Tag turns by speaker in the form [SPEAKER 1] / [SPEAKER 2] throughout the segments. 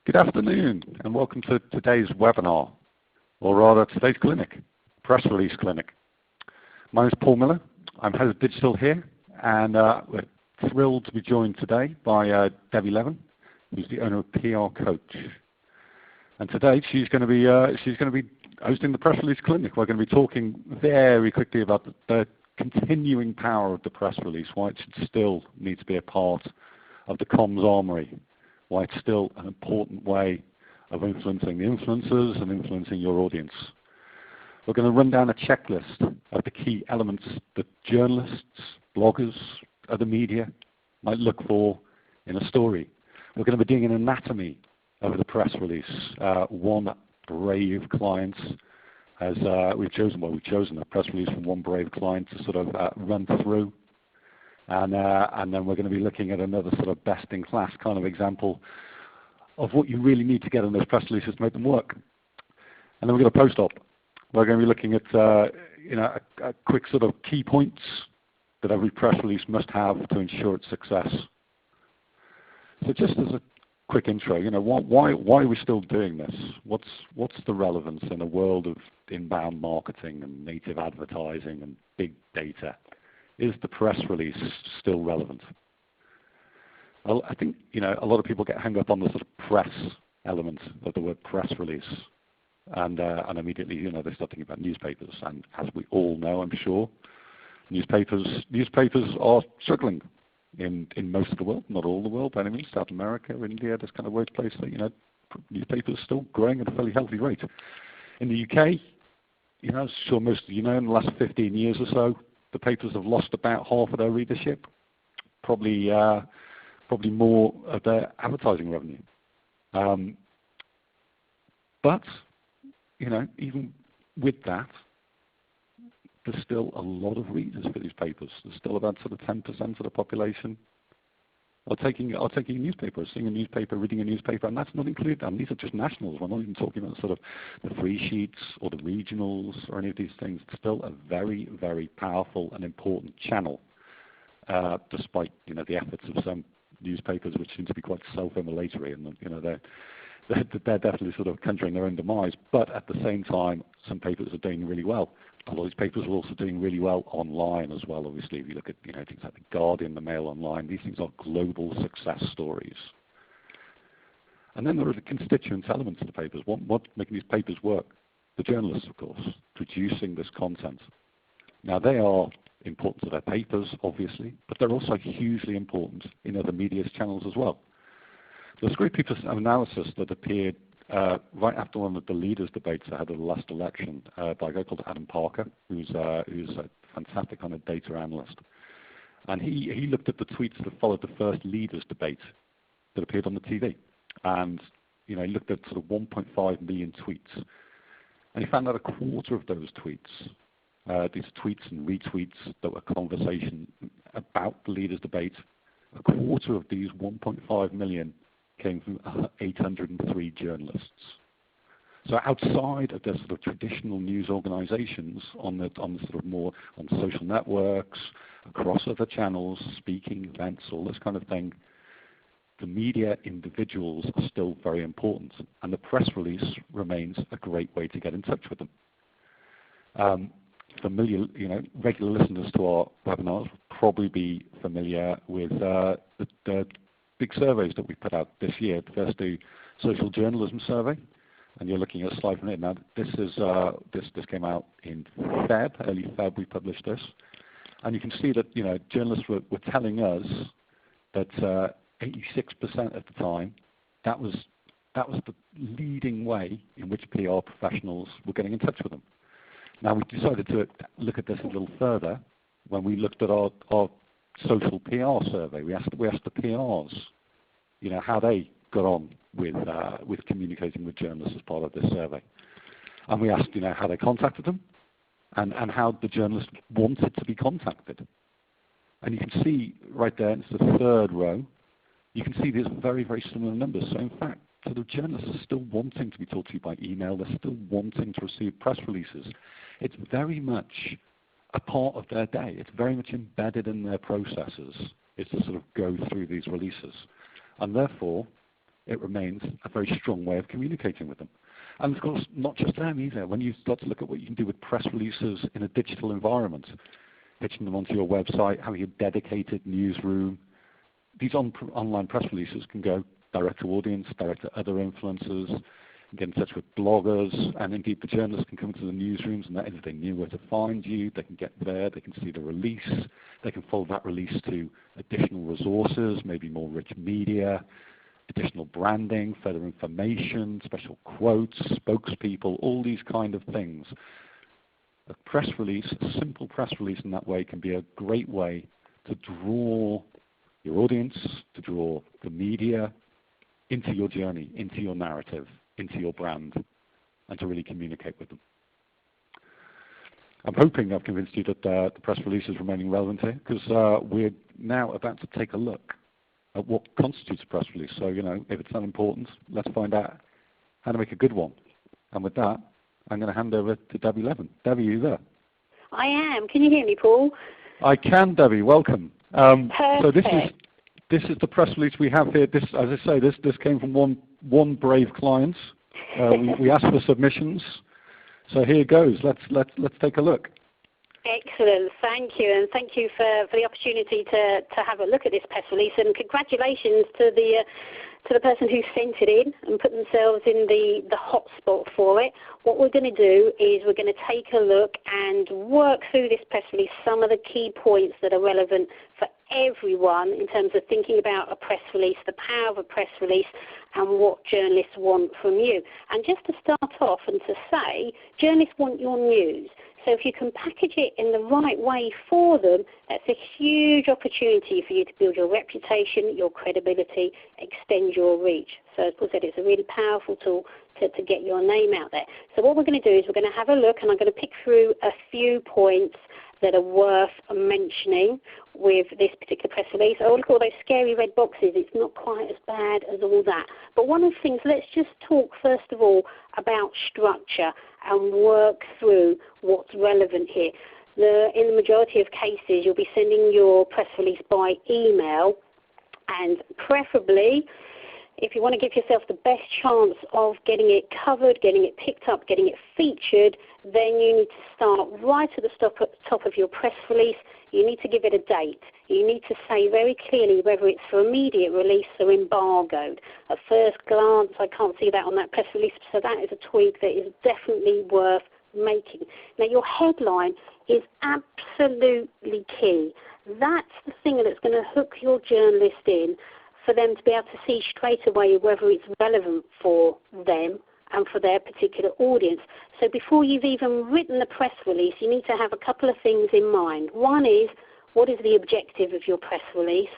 [SPEAKER 1] Good afternoon and welcome to today's webinar, or rather today's clinic, press release clinic. My name is Paul Miller. I'm head of digital here, and we're thrilled to be joined today by Leven, who's the owner of PR Coach. And today she's going to be hosting the press release clinic. We're going to be talking very quickly about the continuing power of the press release, why it should still need to be a part of the comms armory, why it's still an important way of influencing the influencers and influencing your audience. We're going to run down a checklist of the key elements that journalists, bloggers, other media might look for in a story. We're going to be doing an anatomy of the press release. One brave client has we've chosen a press release from one brave client to sort of run through. And then we're going to be looking at another sort of best-in-class kind of example of what you really need to get in those press releases to make them work. And then we're going to post-op. We're going to be looking at a quick sort of key points that every press release must have to ensure its success. So just as a quick intro, why are we still doing this? What's the relevance in a world of inbound marketing and native advertising and big data? Is the press release still relevant? Well, I think a lot of people get hung up on the sort of press element of the word press release, and immediately they start thinking about newspapers. And as we all know, I'm sure, newspapers are struggling in most of the world, not all the world by any means. South America, India, this kind of workplace that newspapers are still growing at a fairly healthy rate. In the UK, I'm sure most of you know, in the last 15 years or so, the papers have lost about half of their readership, probably more of their advertising revenue. But even with that, there's still a lot of readers for these papers. There's still about sort of 10% of the population are taking a newspaper, seeing a newspaper, reading a newspaper, and that's not included. And these are just nationals. We're not even talking about sort of the free sheets or the regionals or any of these things. It's still a very, very powerful and important channel, despite the efforts of some newspapers, which seem to be quite self-immolatory, and they're definitely sort of conjuring their own demise. But at the same time, some papers are doing really well. A lot of these papers are also doing really well online as well. Obviously, if you look at things like the Guardian, the Mail Online, these things are global success stories. And then there are the constituent elements of the papers. What's making these papers work? The journalists, of course, producing this content. Now, they are important to their papers, obviously, but they're also hugely important in other media channels as well. There's a great piece of analysis that appeared right after one of the leaders' debates ahead of the last election by a guy called Adam Parker, who's a fantastic kind of data analyst. And he looked at the tweets that followed the first leaders' debate that appeared on the TV. And he looked at sort of 1.5 million tweets. And he found that a quarter of those tweets, these tweets and retweets that were conversation about the leaders' debate, a quarter of these 1.5 million came from 803 journalists. So outside of the sort of traditional news organizations on the sort of more on social networks, across other channels, speaking events, all this kind of thing, the media individuals are still very important, and the press release remains a great way to get in touch with them. Regular listeners to our webinars will probably be familiar with the big surveys that we put out this year. First, the social journalism survey, and you're looking at a slide from it now. This came out in early Feb. We published this, and you can see that journalists were telling us that 86% of the time that was the leading way in which PR professionals were getting in touch with them. Now, we decided to look at this a little further when we looked at our social PR survey. We asked the PRs, how they got on with communicating with journalists as part of this survey, and we asked, how they contacted them, and how the journalists wanted to be contacted. And you can see right there, it's the third row. You can see these very, very similar numbers. So in fact, the journalists are still wanting to be talked to by email. They're still wanting to receive press releases. It's very much a part of their day. It's very much embedded in their processes, is to sort of go through these releases. And therefore, it remains a very strong way of communicating with them. And of course, not just them either. When you start to look at what you can do with press releases in a digital environment, pitching them onto your website, having a dedicated newsroom, these online press releases can go direct to audience, direct to other influencers, get in touch with bloggers, and indeed the journalists can come into the newsrooms, and that is if they knew where to find you, they can get there, they can see the release, they can follow that release to additional resources, maybe more rich media, additional branding, further information, special quotes, spokespeople, all these kind of things. A press release, a simple press release in that way can be a great way to draw your audience, to draw the media into your journey, into your narrative, into your brand, and to really communicate with them. I'm hoping I've convinced you that the press release is remaining relevant here, because we're now about to take a look at what constitutes a press release. So, if it's that important, let's find out how to make a good one. And with that, I'm going to hand over to Debbie Leven. Debbie, are you there?
[SPEAKER 2] I am. Can you hear me, Paul?
[SPEAKER 1] I can, Debbie. Welcome. So this is the press release we have here. This, as I say, this came from one brave client. We asked for submissions, so here goes. Let's take a look.
[SPEAKER 2] Excellent, thank you, and thank you for the opportunity to have a look at this press release, and congratulations to the person who sent it in and put themselves in the hot spot for it. What we're going to do is we're going to take a look and work through this press release, some of the key points that are relevant for everyone in terms of thinking about a press release, the power of a press release, and what journalists want from you. And just to start off and to say, journalists want your news. So if you can package it in the right way for them, that's a huge opportunity for you to build your reputation, your credibility, extend your reach. So as Paul said, it's a really powerful tool to get your name out there. So what we're going to do is we're going to have a look, and I'm going to pick through a few points that are worth mentioning with this particular press release. Oh, look at all those scary red boxes. It's not quite as bad as all that. But one of the things, let's just talk first of all about structure and work through what's relevant here. In the majority of cases, you'll be sending your press release by email, and preferably, if you want to give yourself the best chance of getting it covered, getting it picked up, getting it featured, then you need to start right at the top of your press release. You need to give it a date. You need to say very clearly whether it's for immediate release or embargoed. At first glance, I can't see that on that press release, so that is a tweak that is definitely worth making. Now, your headline is absolutely key. That's the thing that's going to hook your journalist in, for them to be able to see straight away whether it's relevant for them and for their particular audience. So before you've even written the press release, you need to have a couple of things in mind. One is, what is the objective of your press release?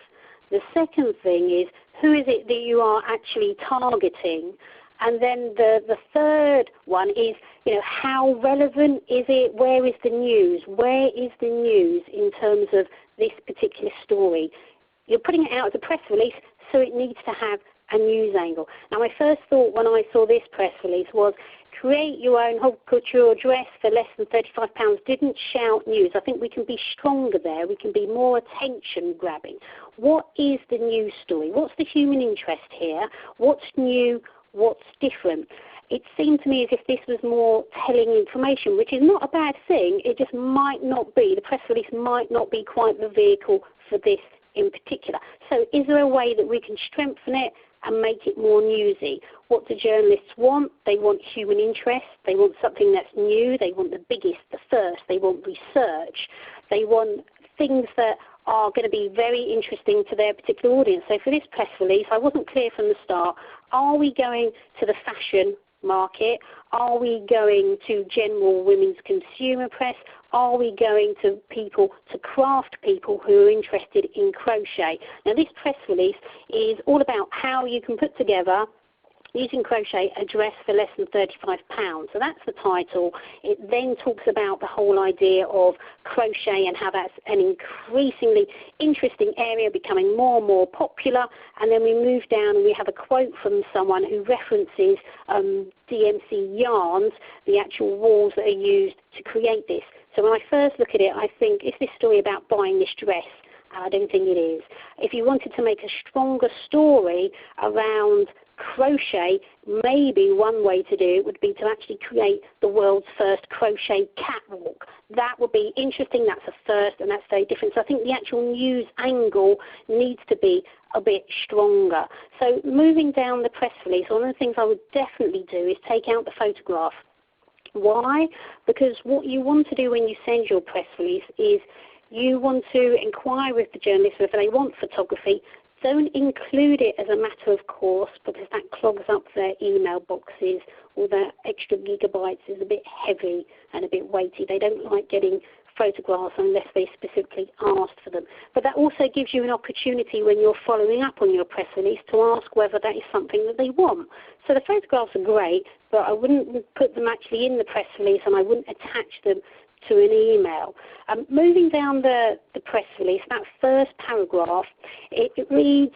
[SPEAKER 2] The second thing is, who is it that you are actually targeting? And then the third one is, how relevant is it? Where is the news? Where is the news in terms of this particular story? You're putting it out as a press release, so it needs to have a news angle. Now, my first thought when I saw this press release was, create your own haute couture dress for less than £35. Didn't shout news. I think we can be stronger there. We can be more attention-grabbing. What is the news story? What's the human interest here? What's new? What's different? It seemed to me as if this was more telling information, which is not a bad thing. It just might not be. The press release might not be quite the vehicle for this in particular. So is there a way that we can strengthen it and make it more newsy? What do journalists want? They want human interest. They want something that's new. They want the biggest, the first. They want research. They want things that are going to be very interesting to their particular audience. So for this press release, I wasn't clear from the start. Are we going to the fashion market? Are we going to general women's consumer press? Are we going to craft people who are interested in crochet? Now, this press release is all about how you can put together, using crochet, a dress for less than £35. So that's the title. It then talks about the whole idea of crochet and how that's an increasingly interesting area, becoming more and more popular. And then we move down and we have a quote from someone who references DMC yarns, the actual wools that are used to create this. So when I first look at it, I think, is this story about buying this dress? I don't think it is. If you wanted to make a stronger story around crochet, maybe one way to do it would be to actually create the world's first crochet catwalk. That would be interesting. That's a first, and that's very different. So I think the actual news angle needs to be a bit stronger. So moving down the press release, one of the things I would definitely do is take out the photograph. Why? Because what you want to do when you send your press release is you want to inquire with the journalist whether they want photography. Don't include it as a matter of course, because that clogs up their email boxes, or that extra gigabytes is a bit heavy and a bit weighty. They don't like getting photographs unless they specifically asked for them. But that also gives you an opportunity when you're following up on your press release to ask whether that is something that they want. So the photographs are great, but I wouldn't put them actually in the press release, and I wouldn't attach them to an email. Moving down the press release, that first paragraph, it reads,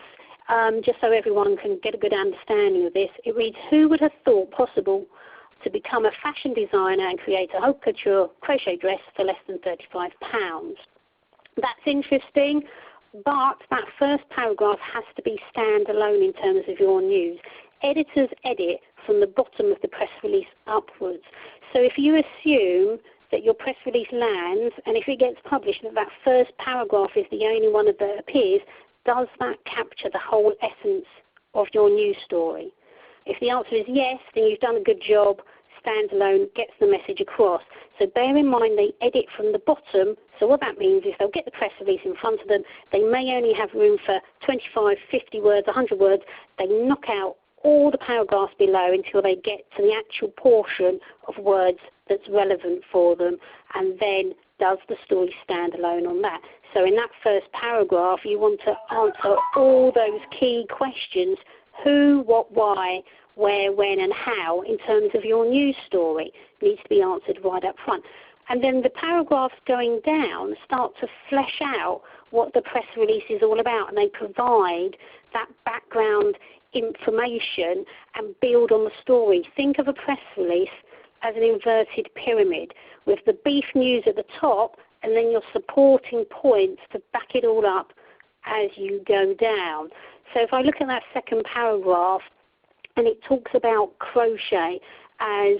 [SPEAKER 2] just so everyone can get a good understanding of this, it reads, who would have thought possible to become a fashion designer and create a haute couture crochet dress for less than £35? That's interesting, but that first paragraph has to be standalone in terms of your news. Editors edit from the bottom of the press release upwards. So if you assume that your press release lands, and if it gets published, that first paragraph is the only one that appears, does that capture the whole essence of your news story? If the answer is yes, then you've done a good job. Standalone gets the message across. So bear in mind they edit from the bottom, so what that means is they'll get the press release in front of them. They may only have room for 25, 50 words, 100 words. They knock out all the paragraphs below until they get to the actual portion of words that's relevant for them, and then does the story stand alone on that. So in that first paragraph, you want to answer all those key questions: who, what, why, where, when, and how in terms of your news story. It needs to be answered right up front. And then the paragraphs going down start to flesh out what the press release is all about, and they provide that background information and build on the story. Think of a press release as an inverted pyramid with the beef news at the top and then your supporting points to back it all up as you go down. So if I look at that second paragraph, and it talks about crochet as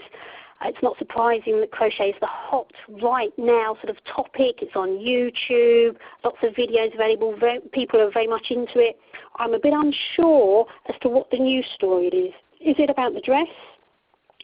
[SPEAKER 2] it's not surprising that crochet is the hot right now sort of topic. It's on YouTube, lots of videos available, people are very much into it. I'm a bit unsure as to what the news story it is. Is it about the dress?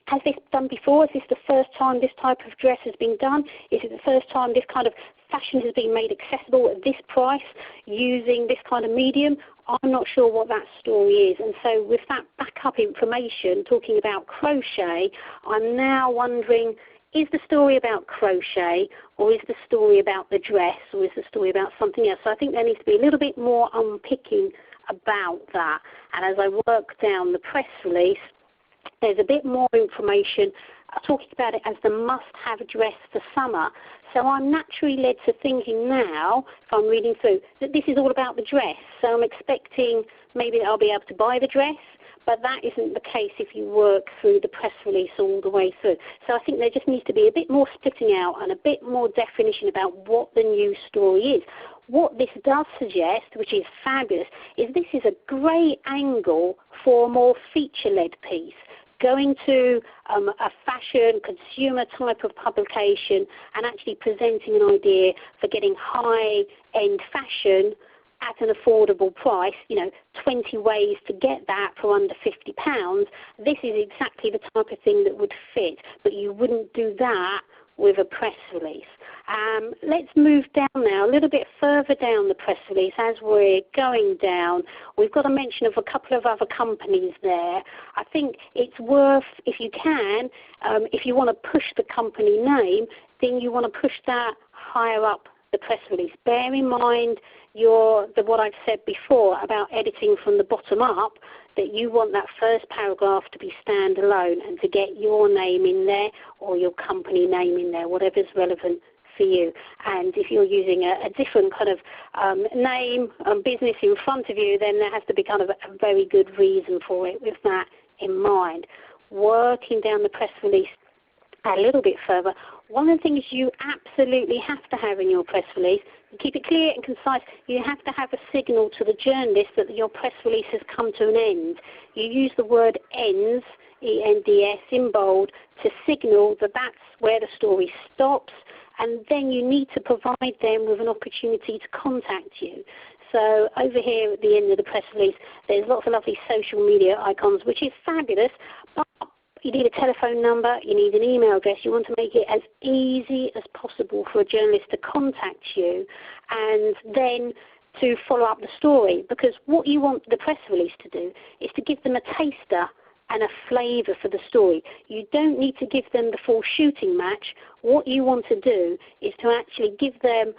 [SPEAKER 2] Has this done before? Is this the first time this type of dress has been done? Is it the first time this kind of fashion has been made accessible at this price using this kind of medium? I'm not sure what that story is. And so with that backup information talking about crochet, I'm now wondering, is the story about crochet, or is the story about the dress, or is the story about something else? So I think there needs to be a little bit more unpicking about that. And as I work down the press release, there's a bit more information talking about it as the must-have dress for summer. So I'm naturally led to thinking now, if I'm reading through, that this is all about the dress. So I'm expecting maybe that I'll be able to buy the dress, but that isn't the case if you work through the press release all the way through. So I think there just needs to be a bit more splitting out and a bit more definition about what the news story is. What this does suggest, which is fabulous, is this is a great angle for a more feature-led piece. Going to a fashion, consumer type of publication and actually presenting an idea for getting high-end fashion at an affordable price, 20 ways to get that for under £50, this is exactly the type of thing that would fit, but you wouldn't do that with a press release. Let's move down now, a little bit further down the press release. As we're going down, we've got a mention of a couple of other companies there. I think it's worth, if you can, if you want to push the company name, then you want to push that higher up the press release. Bear in mind what I've said before about editing from the bottom up, that you want that first paragraph to be standalone and to get your name in there or your company name in there, whatever's relevant for you. And if you're using a different kind of name and business in front of you, then there has to be kind of a very good reason for it with that in mind. Working down the press release a little bit further, one of the things you absolutely have to have in your press release, Keep it clear and concise. You have to have a signal to the journalist that your press release has come to an end. You use the word ends, E-N-D-S, in bold, to signal that that's where the story stops, and then you need to provide them with an opportunity to contact you. So over here at the end of the press release, there's lots of lovely social media icons, which is fabulous, but you need a telephone number, you need an email address. You want to make it as easy as possible for a journalist to contact you and then to follow up the story, because what you want the press release to do is to give them a taster and a flavour for the story. You don't need to give them the full shooting match. What you want to do is to actually give them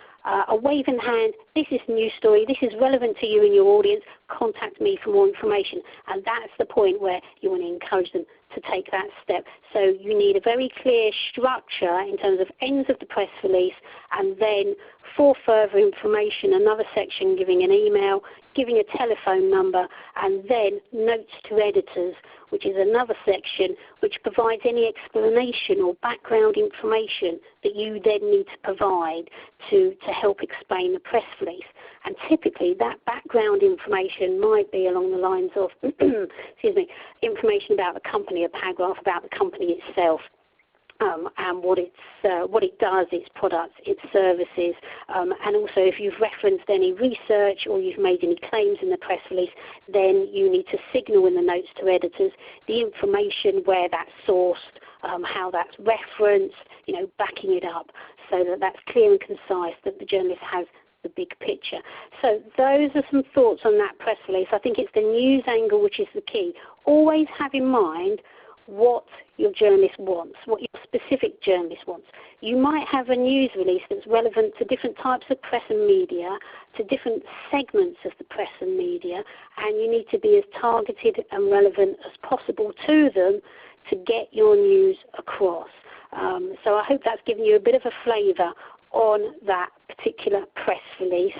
[SPEAKER 2] a wave in hand. This is a news story. This is relevant to you and your audience. Contact me for more information. And that's the point where you want to encourage them to take that step. So you need a very clear structure in terms of ends of the press release, and then for further information, another section giving an email, giving a telephone number, and then notes to editors, which is another section which provides any explanation or background information that you then need to provide to help explain the press release. And typically that background information might be along the lines of excuse me, information about the company, a paragraph about the company itself. And what it does, its products, its services, and also if you've referenced any research or you've made any claims in the press release, then you need to signal in the notes to editors the information, where that's sourced, how that's referenced, backing it up so that that's clear and concise, that the journalist has the big picture. So those are some thoughts on that press release. I think it's the news angle which is the key. Always have in mind what your journalist wants, what your specific journalist wants. You might have a news release that's relevant to different types of press and media, to different segments of the press and media, and you need to be as targeted and relevant as possible to them to get your news across. So I hope that's given you a bit of a flavour on that particular press release.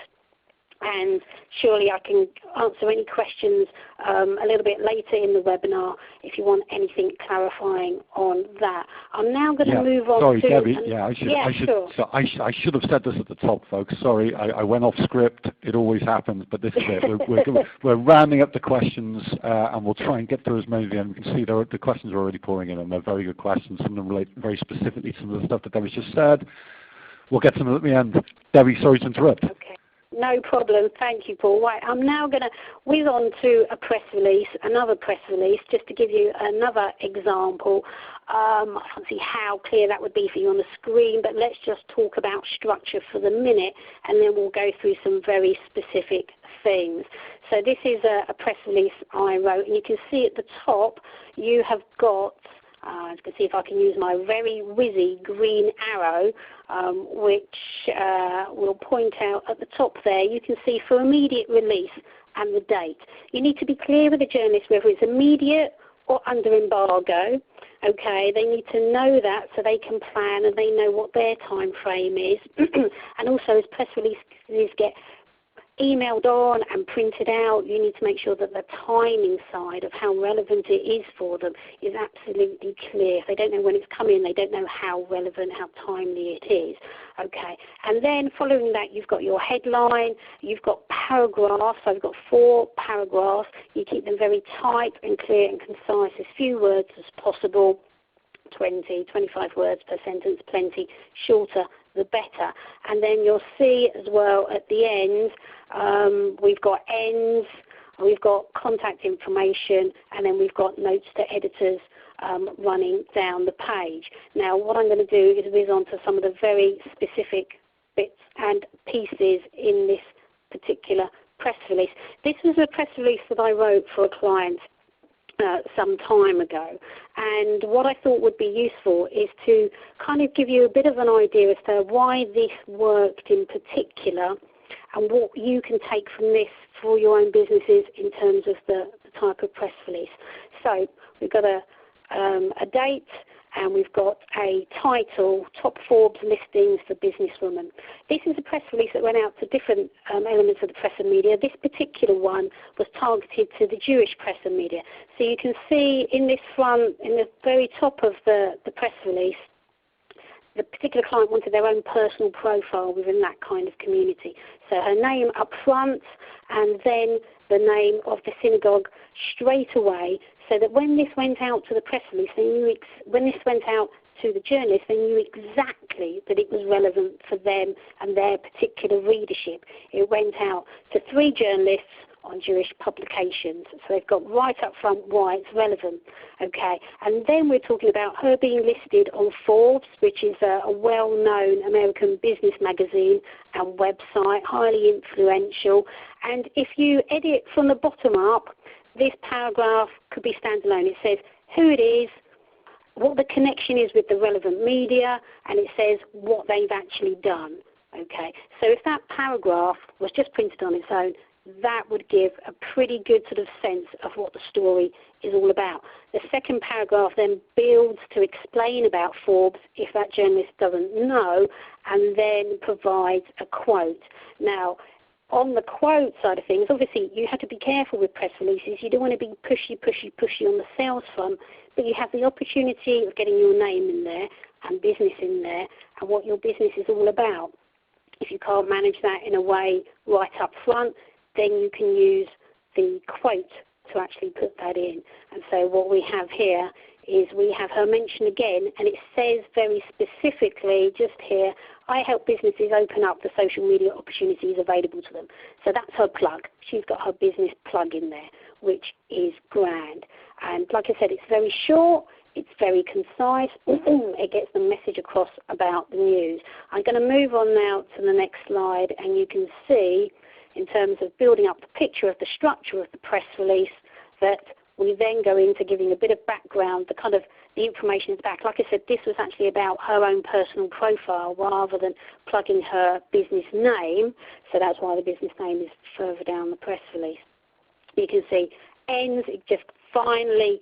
[SPEAKER 2] And surely I can answer any questions a little bit later in the webinar if you want anything clarifying on that. I'm now going to move on
[SPEAKER 1] Sorry,
[SPEAKER 2] to...
[SPEAKER 1] Debbie,
[SPEAKER 2] sure.
[SPEAKER 1] So I should have said this at the top, folks. Sorry, I went off script. It always happens, but this is it. We're rounding up the questions, and we'll try and get through as many of them. You can see the questions are already pouring in, and they're very good questions. Some of them relate very specifically to some of the stuff that Debbie's just said. We'll get to them at the end. Debbie, sorry to interrupt.
[SPEAKER 2] Okay. No problem. Thank you, Paul. Right, I'm now going to whiz on to a press release, another press release, just to give you another example. I can't see how clear that would be for you on the screen, but let's just talk about structure for the minute, and then we'll go through some very specific things. So this is a press release I wrote, and you can see at the top you have got... you can see if I can use my very whizzy green arrow, which will point out at the top there. You can see for immediate release and the date. You need to be clear with the journalist whether it's immediate or under embargo. Okay, they need to know that so they can plan and they know what their time frame is. And also as press releases get emailed on and printed out, you need to make sure that the timing side of how relevant it is for them is absolutely clear. If they don't know when it's coming, they don't know how relevant, how timely it is. Okay, and then following that you've got your headline, you've got paragraphs, so I've got 4 paragraphs. You keep them very tight and clear and concise, as few words as possible. 20, 25 words per sentence, plenty. Shorter the better. And then you'll see as well at the end, we've got ends, we've got contact information, and then we've got notes to editors running down the page. Now what I'm going to do is whiz on to some of the very specific bits and pieces in this particular press release. This was a press release that I wrote for a client some time ago, and what I thought would be useful is to kind of give you a bit of an idea as to why this worked in particular and what you can take from this for your own businesses in terms of the type of press release. So we've got a date, and we've got a title, Top Forbes Listings for Businesswomen. This is a press release that went out to different elements of the press and media. This particular one was targeted to the Jewish press and media. So you can see in this front, in the very top of the press release, the particular client wanted their own personal profile within that kind of community. So her name up front, and then the name of the synagogue straight away, so that when this went out to the press release, when this went out to the journalists, they knew exactly that it was relevant for them and their particular readership. It went out to 3 journalists on Jewish publications, so they've got right up front why it's relevant. Okay, and then we're talking about her being listed on Forbes, which is a well-known American business magazine and website, highly influential. And if you edit from the bottom up, this paragraph could be standalone. It says who it is, what the connection is with the relevant media, and it says what they've actually done. Okay, so if that paragraph was just printed on its own, that would give a pretty good sort of sense of what the story is all about. The second paragraph then builds to explain about Forbes if that journalist doesn't know, and then provides a quote. Now, on the quote side of things, obviously you have to be careful with press releases. You don't want to be pushy on the sales front, but you have the opportunity of getting your name in there and business in there and what your business is all about. If you can't manage that in a way right up front, then you can use the quote to actually put that in. And so what we have here is we have her mention again, and it says very specifically just here, I help businesses open up the social media opportunities available to them. So that's her plug. She's got her business plug in there, which is grand. And like I said, it's very short, it's very concise, it gets the message across about the news. I'm going to move on now to the next slide, and you can see in terms of building up the picture of the structure of the press release that we then go into giving a bit of background, the information is back. Like I said, this was actually about her own personal profile rather than plugging her business name, so that's why the business name is further down the press release. You can see ends, it just finally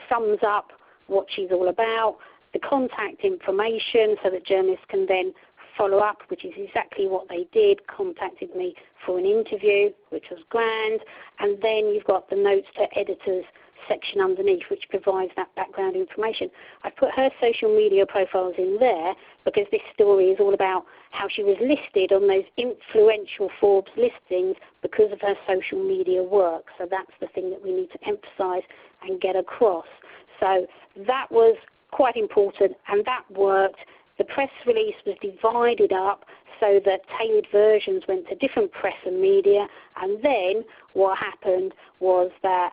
[SPEAKER 2] sums up what she's all about, the contact information so that journalists can then follow up, which is exactly what they did, contacted me for an interview, which was grand, and then you've got the notes to editors section underneath, which provides that background information. I've put her social media profiles in there because this story is all about how she was listed on those influential Forbes listings because of her social media work. So that's the thing that we need to emphasize and get across. So that was quite important, and that worked. The press release was divided up so that tailored versions went to different press and media, and then what happened was that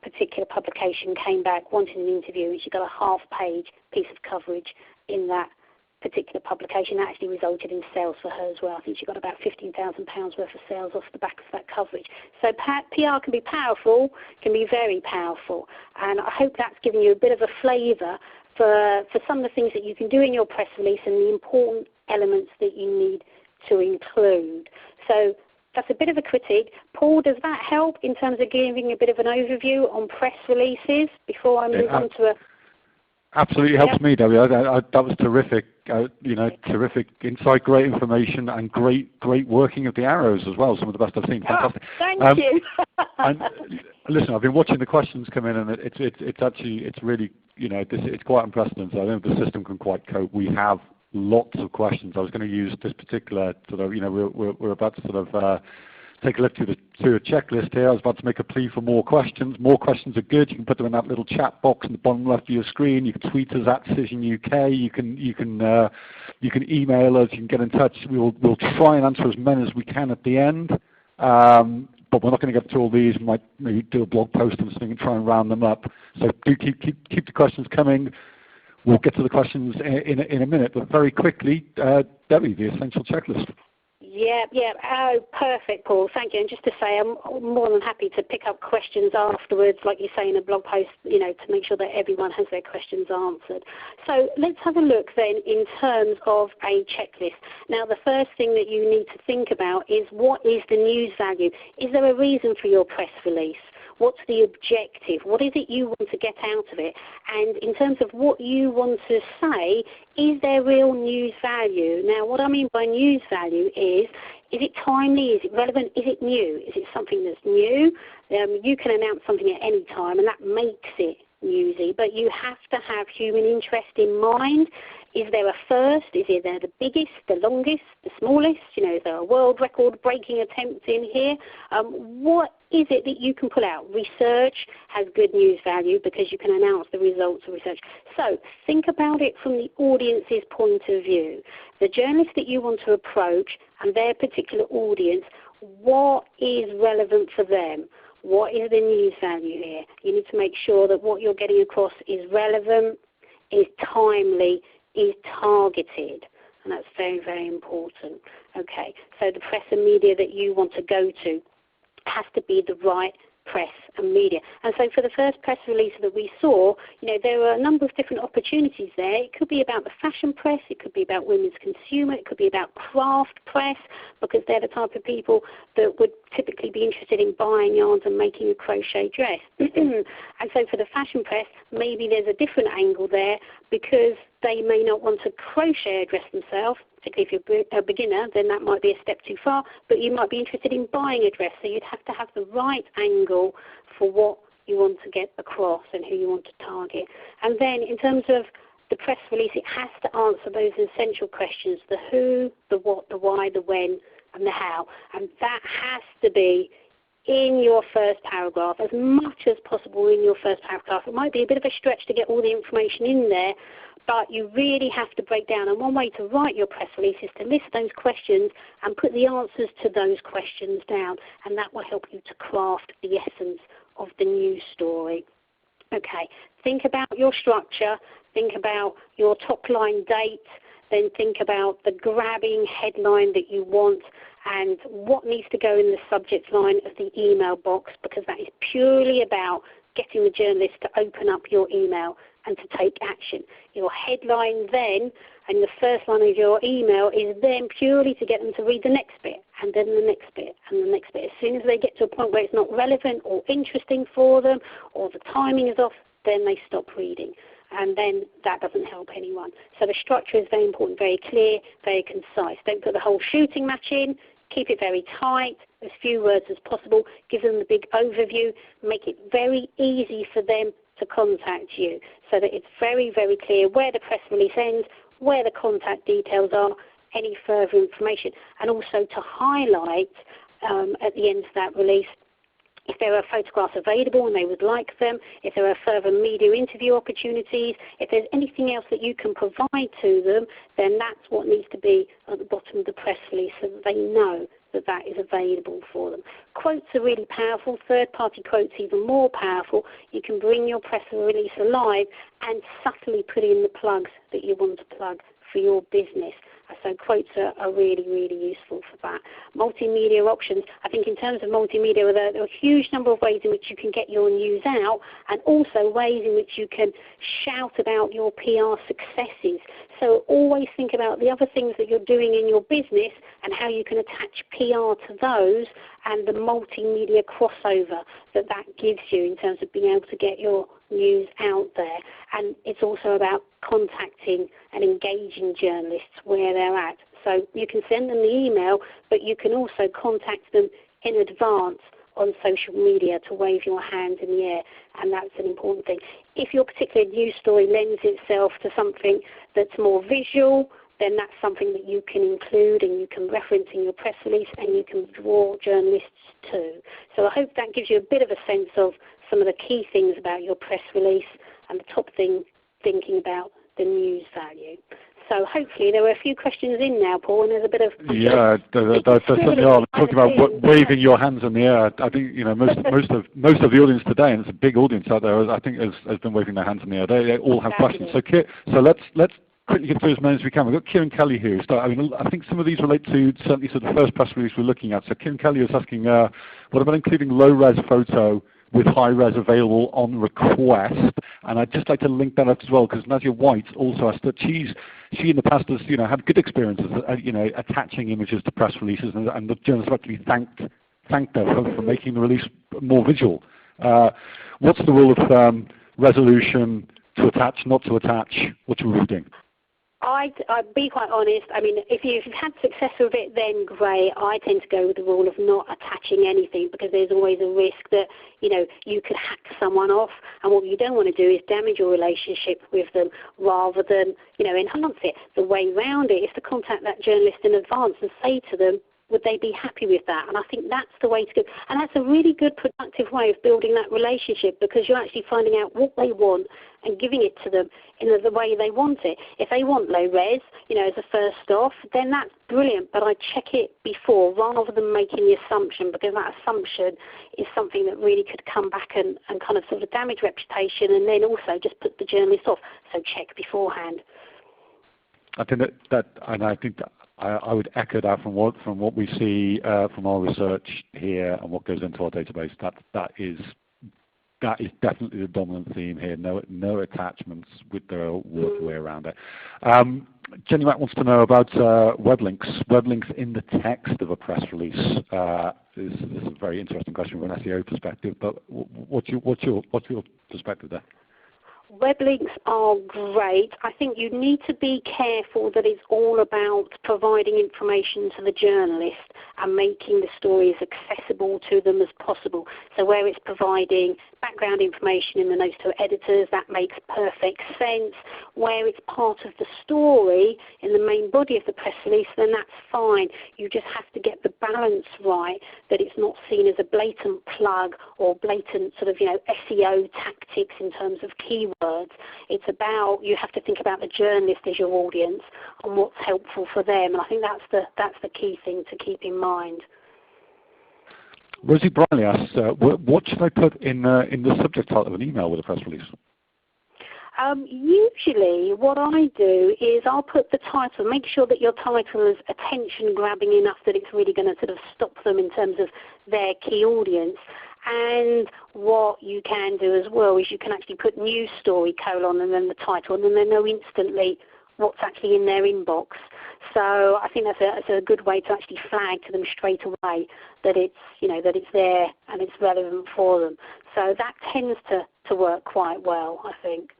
[SPEAKER 2] particular publication came back, wanted an interview, and she got a half-page piece of coverage in that particular publication. That actually resulted in sales for her as well. I think she got about £15,000 worth of sales off the back of that coverage. So PR can be powerful, can be very powerful, and I hope that's given you a bit of a flavour for some of the things that you can do in your press release and the important elements that you need to include. So that's a bit of a critique. Paul, does that help in terms of giving a bit of an overview on press releases before I move on to a...
[SPEAKER 1] Absolutely helps me, Debbie. That was terrific. Terrific insight, great information, and great working of the arrows as well. Some of the best I've seen. Fantastic.
[SPEAKER 2] Thank you.
[SPEAKER 1] And listen, I've been watching the questions come in, and it's really it's quite unprecedented. I don't know if the system can quite cope. We have lots of questions. I was going to use this particular sort of we're about to sort of take a look through a checklist here. I was about to make a plea for more questions. More questions are good. You can put them in that little chat box in the bottom left of your screen. You can tweet us at Cision UK. You can email us. You can get in touch. We'll try and answer as many as we can at the end. But we're not going to get to all these. We might maybe do a blog post and something and try and round them up. So do keep the questions coming. We'll get to the questions in a minute. But very quickly, Debbie, the essential checklist.
[SPEAKER 2] Yeah. Oh, perfect, Paul. Thank you. And just to say, I'm more than happy to pick up questions afterwards, like you say in a blog post, to make sure that everyone has their questions answered. So let's have a look then in terms of a checklist. Now, the first thing that you need to think about is what is the news value? Is there a reason for your press release? What's the objective? What is it you want to get out of it? And in terms of what you want to say, is there real news value? Now, what I mean by news value is it timely? Is it relevant? Is it new? Is it something that's new? You can announce something at any time, and that makes it newsy, but you have to have human interest in mind. Is there a first? Is there the biggest, the longest, the smallest? Is there a world record breaking attempt in here? What is it that you can pull out? Research has good news value because you can announce the results of research. So think about it from the audience's point of view. The journalist that you want to approach and their particular audience, what is relevant for them? What is the news value here? You need to make sure that what you're getting across is relevant, is timely, is targeted, and that's very, very important. Okay, so the press and media that you want to go to has to be the right press and media. And so for the first press release that we saw, there were a number of different opportunities there. It could be about the fashion press, it could be about women's consumer, it could be about craft press, because they're the type of people that would typically be interested in buying yarns and making a crochet dress. And so for the fashion press, maybe there's a different angle there, because they may not want to crochet a dress themselves. Particularly if you're a beginner, then that might be a step too far, but you might be interested in buying a dress, so you'd have to have the right angle for what you want to get across and who you want to target. And then in terms of the press release, it has to answer those essential questions, the who, the what, the why, the when, and the how. And that has to be in your first paragraph, as much as possible in your first paragraph. It might be a bit of a stretch to get all the information in there, but you really have to break down. And one way to write your press release is to list those questions and put the answers to those questions down, and that will help you to craft the essence of the news story. Okay, think about your structure, think about your top line date, then think about the grabbing headline that you want and what needs to go in the subject line of the email box, because that is purely about getting the journalist to open up your email and to take action. Your headline then and the first line of your email is then purely to get them to read the next bit, and then the next bit, and the next bit. As soon as they get to a point where it's not relevant or interesting for them, or the timing is off, then they stop reading. And then that doesn't help anyone. So the structure is very important, very clear, very concise. Don't put the whole shooting match in. Keep it very tight, as few words as possible. Give them the big overview. Make it very easy for them to contact you, so that it's very, very clear where the press release ends, where the contact details are, any further information, and also to highlight at the end of that release if there are photographs available and they would like them, if there are further media interview opportunities, if there's anything else that you can provide to them, then that's what needs to be at the bottom of the press release, so that they know that that is available for them. Quotes are really powerful. Third-party quotes even more powerful. You can bring your press release alive and subtly put in the plugs that you want to plug for your business. So quotes are really, really useful for that. Multimedia options. I think in terms of multimedia, there are a huge number of ways in which you can get your news out, and also ways in which you can shout about your PR successes. So always think about the other things that you're doing in your business and how you can attach PR to those, and the multimedia crossover that gives you in terms of being able to get your news out there. And it's also about contacting and engaging journalists where they're at. So you can send them the email, but you can also contact them in advance on social media to wave your hand in the air, and that's an important thing. If your particular news story lends itself to something that's more visual, then that's something that you can include and you can reference in your press release, and you can draw journalists to. So I hope that gives you a bit of a sense of some of the key things about your press release, and the top thing, thinking about the news value. So hopefully there were a few questions in now, Paul, and there's a bit of...
[SPEAKER 1] Yeah, there certainly are. Talking about waving your hands in the air, I think most of the audience today, and it's a big audience out there, I think has been waving their hands in the air. They all have questions. So let's quickly get through as many as we can. We've got Kieran Kelly here. I think some of these relate to certainly to the first press release we're looking at. So Kieran Kelly is asking, what about including low-res photo with high-res available on request? And I'd just like to link that up as well, because Nadia White also asked that she in the past has had good experiences attaching images to press releases, and the journalists have actually thanked her for making the release more visual. What's the rule of resolution, to attach, not to attach? What's your reading?
[SPEAKER 2] I'd be quite honest. I mean, if you've had success with it, then great. I tend to go with the rule of not attaching anything, because there's always a risk that you could hack someone off, And what you don't want to do is damage your relationship with them rather than, enhance it. The way round it is to contact that journalist in advance and say to them, would they be happy with that? And I think that's the way to go. And that's a really good, productive way of building that relationship, because you're actually finding out what they want and giving it to them in the way they want it. If they want low res, as a first off, then that's brilliant. But I check it before rather than making the assumption, because that assumption is something that really could come back and kind of sort of damage reputation, and then also just put the journalist off. So check beforehand.
[SPEAKER 1] I think I would echo that from what we see from our research here and what goes into our database. That is definitely the dominant theme here. No attachments with the work way around it. Jenny Mack wants to know about web links. Web links in the text of a press release is a very interesting question from an SEO perspective. But what's your perspective there?
[SPEAKER 2] Web links are great. I think you need to be careful that it's all about providing information to the journalist and making the story as accessible to them as possible. So where it's providing background information in the notes to editors, that makes perfect sense. Where it's part of the story in the main body of the press release, then that's fine. You just have to get the balance right, that it's not seen as a blatant plug or blatant sort of, SEO tactics in terms of keywords. It's about, you have to think about the journalist as your audience and what's helpful for them. And I think that's the key thing to keep in mind.
[SPEAKER 1] Rosie Briley asks, what should I put in the subject title of an email with a press release?
[SPEAKER 2] Usually what I do is I'll put the title, make sure that your title is attention grabbing enough that it's really going to sort of stop them in terms of their key audience. And what you can do as well is you can actually put news story : and then the title, and then they know instantly what's actually in their inbox. So I think that's a good way to actually flag to them straight away that it's that it's there and it's relevant for them. So that tends to work quite well, I think.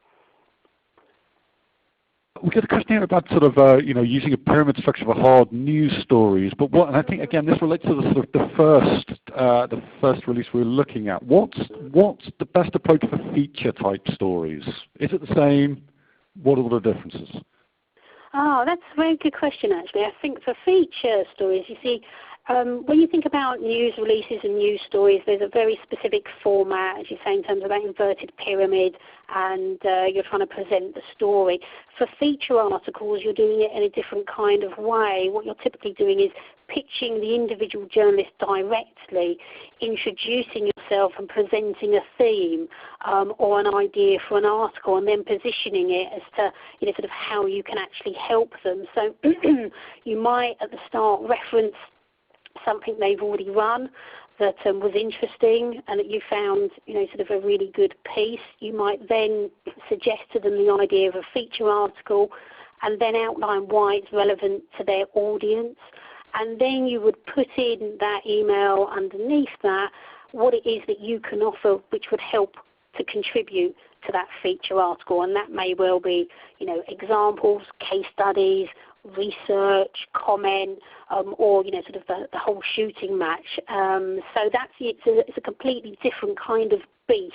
[SPEAKER 1] We get a question here about sort of using a pyramid structure for hard news stories, but and I think again this relates to the sort of the first release we were looking at. What's the best approach for feature type stories? Is it the same? What are the differences?
[SPEAKER 2] Oh, that's a very good question actually. I think for feature stories, you see, when you think about news releases and news stories, there's a very specific format, as you say, in terms of that inverted pyramid, and you're trying to present the story. For feature articles, you're doing it in a different kind of way. What you're typically doing is pitching the individual journalist directly, introducing yourself and presenting a theme or an idea for an article, and then positioning it as to sort of how you can actually help them. So you might at the start reference something they've already run that was interesting and that you found, sort of a really good piece. You might then suggest to them the idea of a feature article and then outline why it's relevant to their audience. And then you would put in that email underneath that what it is that you can offer which would help to contribute to that feature article. And that may well be, examples, case studies, research, comment, or sort of the whole shooting match. So it's a completely different kind of beast,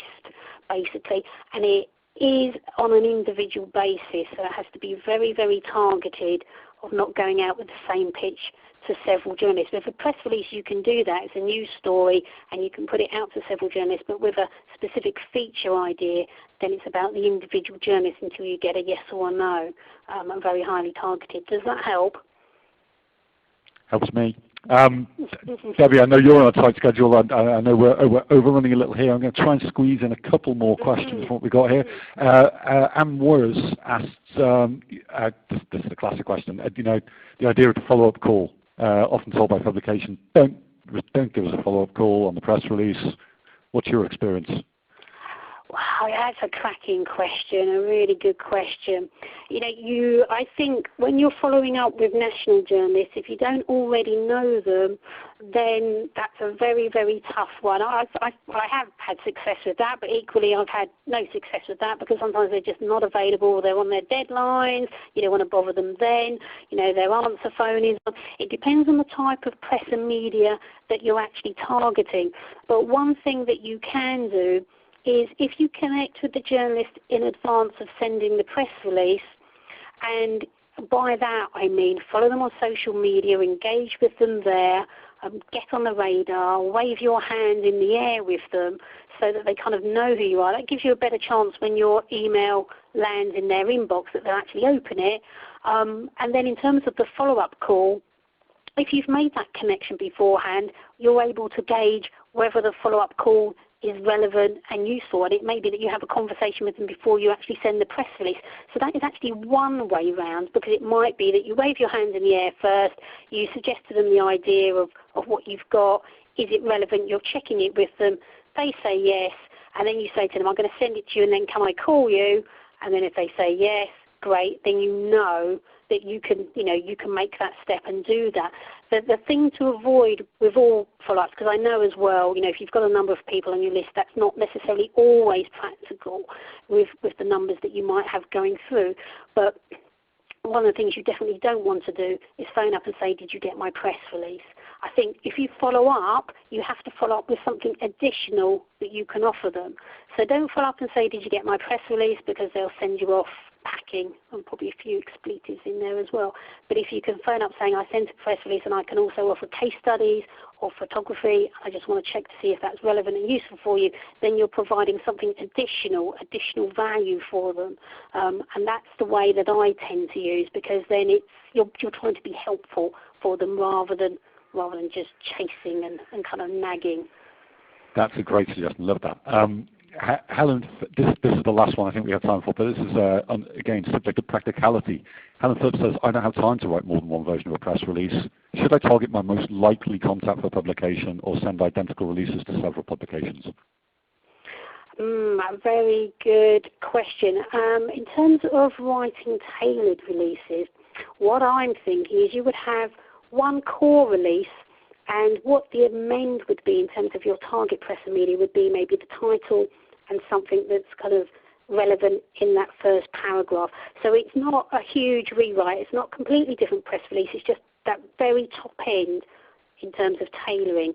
[SPEAKER 2] basically, and it is on an individual basis. So it has to be very, very targeted, of not going out with the same pitch to several journalists. With a press release, you can do that. It's a news story, and you can put it out to several journalists. But with a specific feature idea, then it's about the individual journalist until you get a yes or a no, and very highly targeted. Does that help?
[SPEAKER 1] Helps me. Debbie, I know you're on a tight schedule. I know we're overrunning a little here. I'm going to try and squeeze in a couple more questions from what we got here. Anne Wars asks, this is a classic question, the idea of the follow-up call, often told by publication, don't give us a follow-up call on the press release. What's your experience?
[SPEAKER 2] Wow, that's a cracking question, a really good question. I think when you're following up with national journalists, if you don't already know them, then that's a very, very tough one. I have had success with that, but equally I've had no success with that because sometimes they're just not available, they're on their deadlines, you don't want to bother them then, their answer phone is on. It depends on the type of press and media that you're actually targeting. But one thing that you can do is if you connect with the journalist in advance of sending the press release, and by that I mean follow them on social media, engage with them there, get on the radar, wave your hand in the air with them so that they kind of know who you are. That gives you a better chance when your email lands in their inbox that they'll actually open it. And then in terms of the follow-up call, if you've made that connection beforehand, you're able to gauge whether the follow-up call is relevant and useful, and it may be that you have a conversation with them before you actually send the press release. So that is actually one way round, because it might be that you wave your hands in the air first, you suggest to them the idea of what you've got, is it relevant, you're checking it with them, they say yes, and then you say to them, I'm going to send it to you and then can I call you? And then if they say yes, great, then you know that you can make that step and do that. The thing to avoid with all follow-ups, because I know as well, if you've got a number of people on your list, that's not necessarily always practical with the numbers that you might have going through. But one of the things you definitely don't want to do is phone up and say, did you get my press release? I think if you follow up, you have to follow up with something additional that you can offer them. So don't follow up and say, did you get my press release, because they'll send you off packing and probably a few expletives in there as well. But if you can phone up saying, I sent a press release and I can also offer case studies or photography, I just want to check to see if that's relevant and useful for you, then you're providing something additional value for them. And that's the way that I tend to use, because then you're trying to be helpful for them rather than just chasing and kind of nagging.
[SPEAKER 1] That's a great suggestion. Love that. Helen, this is the last one I think we have time for, but this is, again, subject to practicality. Helen Phillips says, I don't have time to write more than one version of a press release. Should I target my most likely contact for publication or send identical releases to several publications?
[SPEAKER 2] A very good question. In terms of writing tailored releases, what I'm thinking is you would have one core release, and what the amend would be in terms of your target press and media would be maybe the title and something that's kind of relevant in that first paragraph. So it's not a huge rewrite. It's not completely different press release. It's just that very top end in terms of tailoring.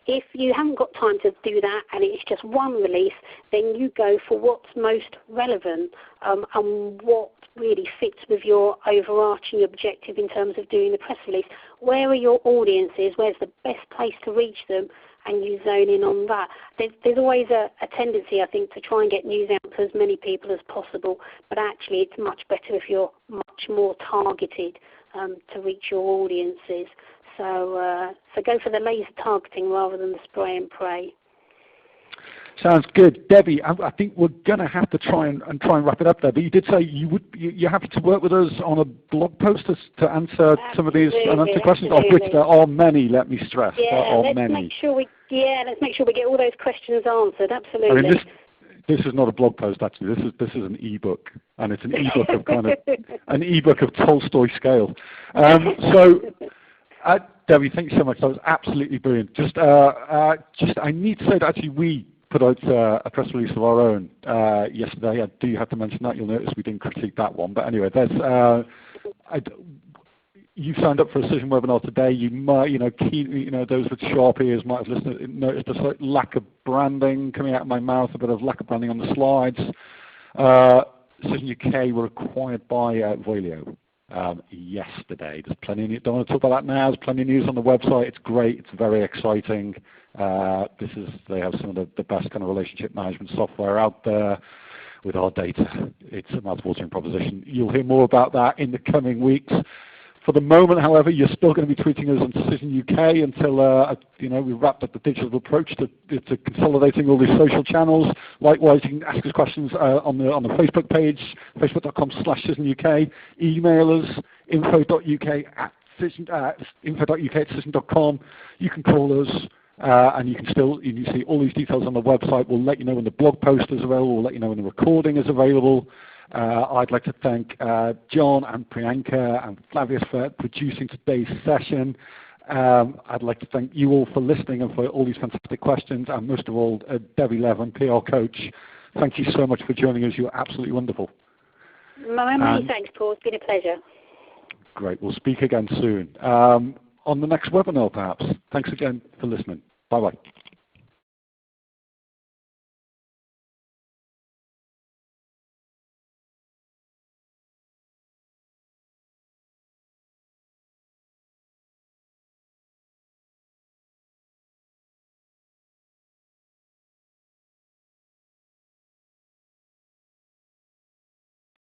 [SPEAKER 2] If you haven't got time to do that and it's just one release, then you go for what's most relevant and what really fits with your overarching objective in terms of doing the press release. Where are your audiences? Where's the best place to reach them? And you zone in on that. There's always a tendency, I think, to try and get news out to as many people as possible, but actually it's much better if you're much more targeted to reach your audiences. So go for the laser targeting rather than the spray and pray.
[SPEAKER 1] Sounds good. Debbie, I think we're going to have to try and wrap it up there, but you did say you're happy to work with us on a blog post to answer some of these unanswered questions, of which there are many, let me stress.
[SPEAKER 2] Yeah,
[SPEAKER 1] there are
[SPEAKER 2] let's
[SPEAKER 1] many.
[SPEAKER 2] Make sure we get all those questions answered, absolutely.
[SPEAKER 1] I mean, this is not a blog post, actually. This is an ebook, and it's an ebook of an ebook of Tolstoy scale. Debbie, thank you so much. That was absolutely brilliant. I need to say that actually we put out a press release of our own yesterday. I do have to mention that. You'll notice we didn't critique that one. But anyway, you signed up for a Cision webinar today. You might, those with sharp ears might have noticed a slight lack of branding coming out of my mouth, a bit of lack of branding on the slides. Cision UK were acquired by Vuelio yesterday. There's plenty of news. Don't want to talk about that now. There's plenty of news on the website. It's great. It's very exciting. They have some of the best kind of relationship management software out there with our data. It's a mouth-watering proposition. You'll hear more about that in the coming weeks. For the moment, however, you're still going to be tweeting us on Cision UK until we've wrapped up the digital approach to consolidating all these social channels. Likewise, you can ask us questions on the Facebook page, facebook.com/CisionUK. Email us info.uk@cision.com. You can call us. And you can see all these details on the website. We'll let you know when the blog post is available. We'll let you know when the recording is available. I'd like to thank John and Priyanka and Flavius for producing today's session. I'd like to thank you all for listening and for all these fantastic questions. And most of all, Debbie Leven, PR coach. Thank you so much for joining us. You're absolutely wonderful.
[SPEAKER 2] Many thanks, Paul. It's been a pleasure.
[SPEAKER 1] Great. We'll speak again soon. On the next webinar, perhaps. Thanks again for listening. Bye-bye.